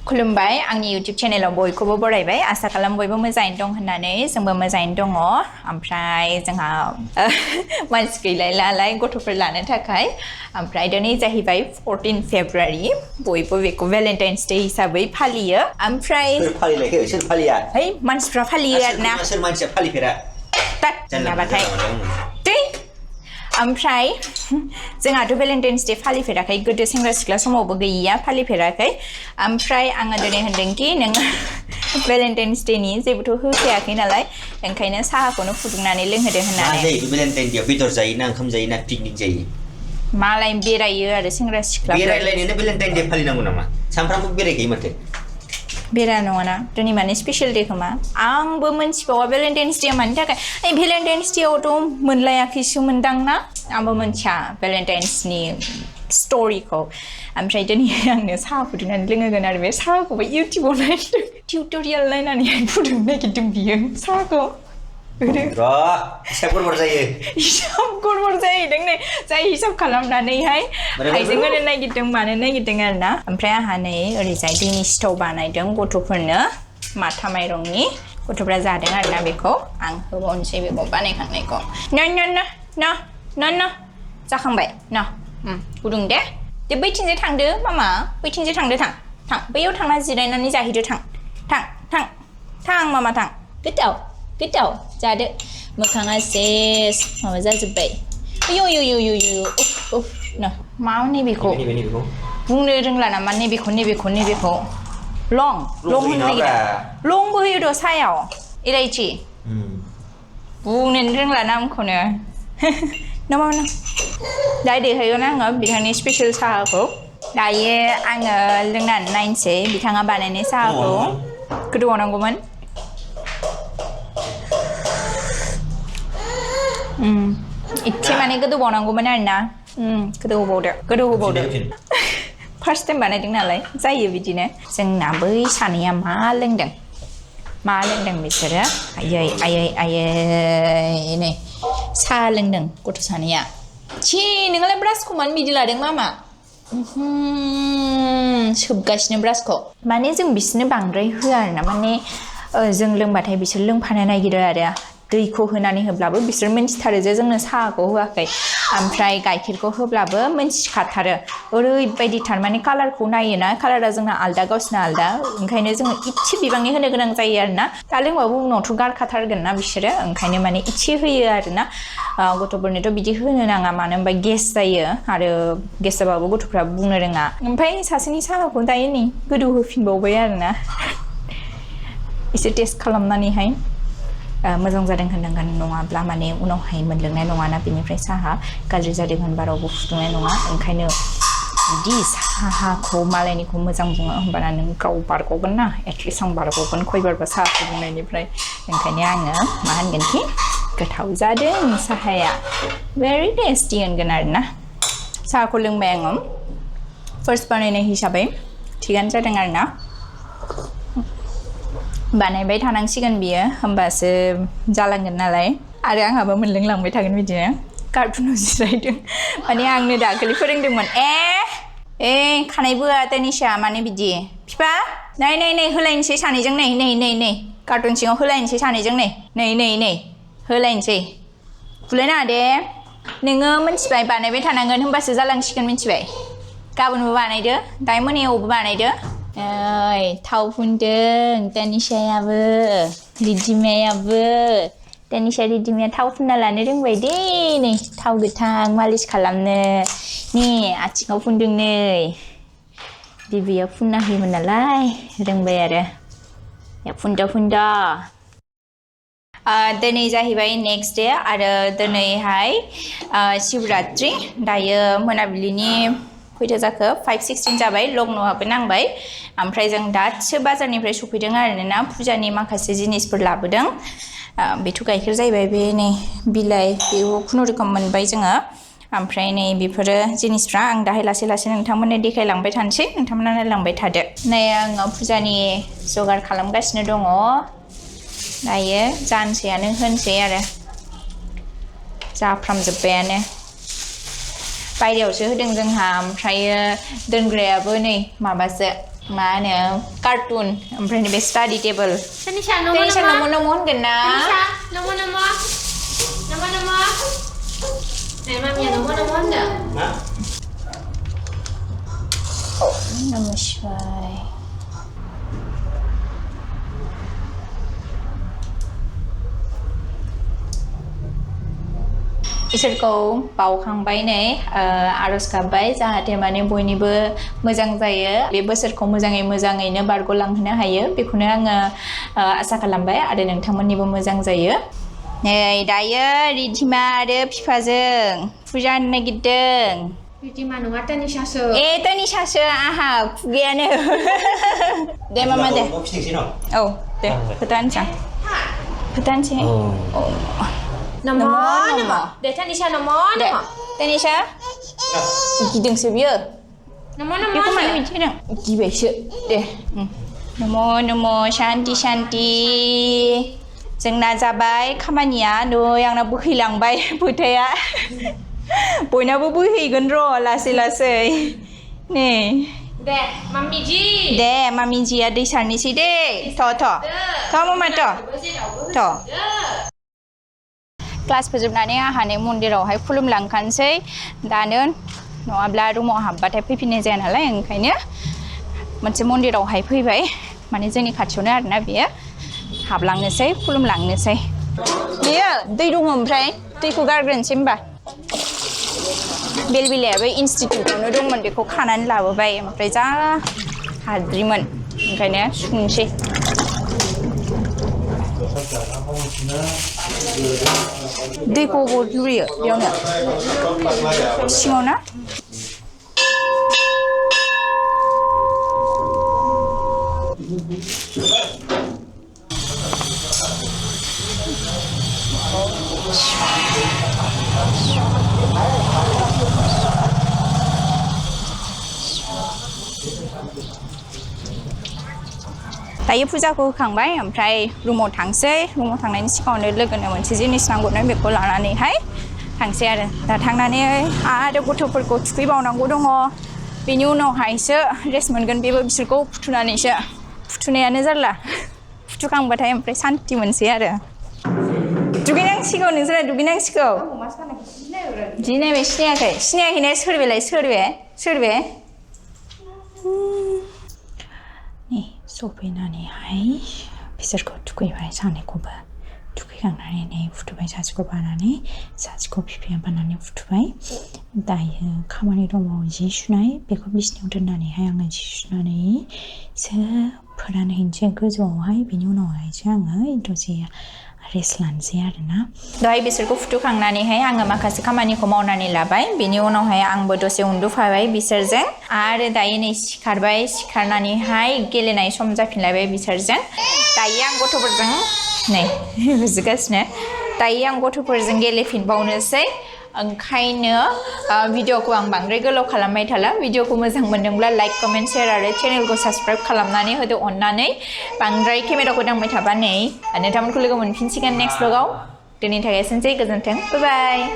खुलुमबाय आंनि YouTube चेनेलाव बयखौबो बरायबाय आसा खालाम बयबो मोजाङैनो दं होननानै जोंबो मोजाङैनो दङ ओमफ्राय जोंहा मानसि गैलायलालाय गथ'फोर लानो थाखाय ओमफ्राय दिनै जाहैबाय 14 फेब्रुवारि बयबो बेखौ भेलेन्टाइन्स डे हिसाबै फालियो ओमफ्राय सोर फालिलायखो सोर फालिया है मानसिफ्रा फालियो आरोना सोर मानसिया फालिफेरा जाबाथाय ओमफ्राय जोंहाथ' भेलेन्टाइन्स डे फालिफेराखै गोदो सेंग्रा सिख्ला समावबो गैया फालिफेराखै ओमफ्राय आङो दिनै होनदोंखि नोङो भेलेन्टाइन्स डेनि जेबोथ' होफैयाखै नालाय ओंखायनो साहाखौनो फुदुंनानै लोंहोदो होननानै भेलेन्टाइन डेआव बेदर जायो ना ओंखाम जायो ना पिकनिक जायो मालाय बेरायो आरो सेंग्रा सिख्ला बेरायलायनोनो भेलेन्टाइन डे फालिनांगौ नामा सानफ्रामबो बेरायखायो माथो बेरा नङाना दिनै माने स्पेशल डे खोमा आंबो मोनथिबावा भेलेन्टाइन्स डे मानि थाखाय भेलेन्टाइन्स डेआवथ' मोनलायाखैसो मोनदां ना आंबो मोनथिया भेलेन्टाइन्सनि स्ट'रिखौ ओमफ्राय दिनै आंनो साहा फुदुंनानै लोंहोगोन आरो बे साहाखौबो इउटुबाव नायदों टिउटरियेल नायनानैहाय फुदुंनो नागिरदों बियो साहाखौ हिसाब गड़बड़ जायो हिसाब गड़बड़ जाहैदों नै जाय हिसाब खालामनानैहाय हाइजें होनो नागिरदों मानो नागिरदों आरोना ओमफ्राय आंहा नै ओरैजाय दैनि सिथाव बानायदों गथ'फोरनो माथा माइरंनि गथ'फ्रा जादों आरोना बेखौ आं होबावनोसै बेखौ बानायखांनायखौ न जाखांबाय न गुदुं दे बैथिंजाय थांदो मामा बैथिंजाय थांदो थां बैयाव थांना जिरायनानै जाहैदो थां मामा थां गोथाव जादो मोखाङा सेस माबा जाजोब्बाय अय न मा नैबेखौ बुंनो रोंला नामा नैबेखौ लं होनो नागिरा लंबो होयो र' सायाव इलायची बुंनोनो रोंला नामखौनो नामा दायो होगोन आङो बिथांनि स्पेशल साहाखौ दायो आङो लोंनानै नायनोसै बिथाङा बानायनाय साहाखौ गोदौनांगौमोन इसे माने गोदौबावनांगौमोन आरोना गोदौहोबावदो फार्स्ट टाइम बानायदों नालाय जायो बिदिनो जोंना बै सानैया मा लोंदों बिसोरो आयै नै साहा लोंदों गथ' सानैया छी नोंलाय ब्रासखौ मानो बिदि लादों मामा सोबगासिनो ब्रासखौ माने जों बिसोरनो बांद्राय होआ आरोना माने जों लोंबाथाय बिसोर लोंफानो नागिरो आरो दैखौ होनानै होब्लाबो बिसोर मिन्थिथारो जे जोंनो साहाखौ होआखै ओमफ्राय गाइखेरखौ होब्लाबो मिन्थिखाथारो ओरैबायदि थारमाने कालारखौ नायोना कालारा जोंना आलदा गावसिना आलदा ओंखायनो जोङो इसे बिबांनि होनो गोनां जायो आरोना दा लोंबाबो उनावथ' गारखाथारगोन ना बिसोरो ओंखायनो माने इसे होयो आरोना गथ'फोरनोथ' बिदि होनो नाङा मानो होनबा गेस जायो आरो गेस जाबाबो गथ'फ्रा बुंनो रोङा ओमफ्राय सासेनि साहाखौ दायो नै गोदौ होफिनबावबाय आरोना एसे टेस्ट खालामनानैहाय मोजां जादों होननांगोन नङाब्ला माने उनावहाय मोनलोंनाय नङाना बेनिफ्राय साहा गाज्रि जादों होनबा रावबो फुदुंनाय नङा ओंखायनो जुदि साहाखौ मालायनिखौ मोजां बुङो होनबाना नों गाव बारग'गोन ना एटलिस्ट आं बारग'गोन खयबारबा साहा फुदुंनायनिफ्राय ओंखायनो आङो मा होनगोनखि गोथाव जादों साहाया भेरि टेस्टि होनगोन आरोना साहाखौ लोंबाय आङो फार्स्ट बानायनाय हिसाबै थिगानो जादों आरोना बानायबाय थानांसिगोन बियो होमबासो जालांगोन नालाय आरो आंहाबो मोनलोंलांबाय थागोन बिदिनो कार्टुनाव जिरायदों माने आंनो दाखालि फोरोंदोंमोन खानाय बोआ तानिशा माने बिदि बिफा नै होलायनोसै सानैजों नै कार्टुन सिङाव होलायनोसै सानैजों नै होलायनोसै बुलायनाङा दे नोङो मिन्थिबाय बानायबाय थानांगोन होमबासो जालांसिगोन मिन्थिबाय गाबोनबो बानायदो दायो मोनायावबो बानायदो थाव फुनदों तानिशायाबो रिधिमाया थाव फुनना लानो रोंबाय दे नै थाव गोथां मालिस खालामनो नै आथिङाव फुनदों नै बिबैया फुनना होयोमोन नालाय रोंबाय आरो फुनद' दिनै जाहैबाय नेक्स्ट डे आरो दिनैहाय शिवरात्रि दायो मोनाबिलिनि खयथा जाखो 5:16 जाबाय लग्न'आबो नांबाय ओमफ्राय जों दासो बाजारनिफ्राय सफैदों आरोना फुजानि माखासे जिनिसफोर लाबोदों बेथ' गाइखेर जाहैबाय बे नै बिलाइ बेखौ खुनुरुखुम मोनबाय जोङो ओमफ्राय नै बेफोरो जिनिसफ्रा आं दाहाय लासै नोंथांमोननो देखायलांबाय थानोसै नोंथांमोना नायलांबाय थादो नै आङो फुजानि जगार खालामगासिनो दङ दायो जानोसैयानो होनसै आरो जाफ्रामजोब्बायानो बायरायावसो होदों जोंहा ओमफ्रायो दोनग्रायाबो नै माबासो मा होनो कार्टुन ओमफ्राय बे स्टाडि टेबोल Taneesha, Taneesha नमो होनगोन ना Taneesha, namo. Này mami ya namo anda. Hah? नमो शिवाय इसोरखौ बावखांबाय नै आरज गाबबाय जाहाथे माने बयनिबो मोजां जायो बे बोसोरखौ मोजाङैनो बारग'लांहोनो हायो बेखौनो आङो आसा खालामबाय आरो नोंथांमोननिबो मोजां जायो नै दायो रिधिमा आरो फिफाजों फुजा होनो नागिरदों Ridhima nunggu Taneesha so. Taneeshaसो आहा खुगायानो दे मामा दे Mau fisik sini. औ दे फोथानोसै Namo. Deh Taneesha namo. Taneesha गिदोंसो बियो Namo. बेखौ मानो बिदि होदों गिबायसो दे नमो शान्ति जोंना जाबाय खामानिया नै आंना बोहैलांबाय फोथाया बयनाबो बोहैगोन र' लासै नै Deh mami ji. दे मामि जिया दै सारनोसै दे थ' मामा थ' क्लास फोजोबनानै आहाने मन्दिरावहाय खुलुमलांखानोसै दानो नङाब्ला रुमाव हाबबाथाय फैफिननाय जाया नालाय ओंखायनो मोनसे मन्दिरावहाय फैबाय माने जोंनि खाथियावनो आरोना बेयो हाबलांनोसै खुलुमलांनोसै बेयो दै दङ ओमफ्राय दैखौ गारग्रोनोसै होमबा बेलबिलायाबो इनस्टिटिउटआवनो दंमोन बेखौ खानानै लाबोबाय ओमफ्राय जा हाद्रिमोन ओंखायनो सुनोसै दैखौ अबाव लुयो बेयावनो सिङाव ना दायो फुजाखौ होखांबाय ओमफ्राय रुमाव थांसै रुमाव थांनायनि सिगाङावनो लोगोनो मोनसे जिनिस नांगौनो बेखौ लानानैहाय थांसै आरो दा थांनानै आरो गथ'फोरखौ थुखैबावनांगौ दङ बेनि उनावहायसो रेस्ट मोनगोन बेबो बिसोरखौ फुथुनानैसो फुथुनायानो जारला फुथुखांबाथाय ओमफ्राय सान्ति मोनसै आरो दुगैनांसिगौ नोंसोरा दुगैनांसिगौ जि नायबाय सिनायाखैना सोर बे नै सफैनानैहाय बिसोरखौ थुखैबाय सानैखौबो थुखैखांनानै नै फुथुबाय सासेखौ बानानै सासेखौ बिफाया बानानै फुथुबाय दायो खामानि दङ जि सुनाय बेखौ बिसिनायाव दोननानैहाय आङो जि सुनानैसो फोरानहैनोसै गोजौआवहाय बेनि उनावहायसो आङो दसे रेस्ट लानोसै आरोना दहाय बिसोरखौ फुथुखांनानैहाय आङो माखासे खामानिखौ मावनानै लाबाय बेनि उनावहाय आंबो दसे उन्दुफाबाय बिसोरजों आरो दायो नै सिखारनानैहाय गेलेनाय सम जाफिनलायबाय बिसोरजों दायो आं गथ'फोरजों नै बुजिगासिनो दायो आं गथ'फोरजों गेलेफिनबावनोसै ओंखायनो भिडिअखौ आं बांद्राय गोलाव खालामबाय थाला भिडिअखौ मोजां मोनदोंब्ला लाइक कमेन्ट शेयार आरो चेनेलखौ साबस्क्राइब खालामनानै होदो अननानै बांद्राय केमेराखौ दांबाय थाबा नै नोंथांमोनखौ लोगो मोनफिनसिगोन नेक्स्ट व्लगाव दिनैनि थाखाय एसेनोसै गोजोन्थों बाय बाय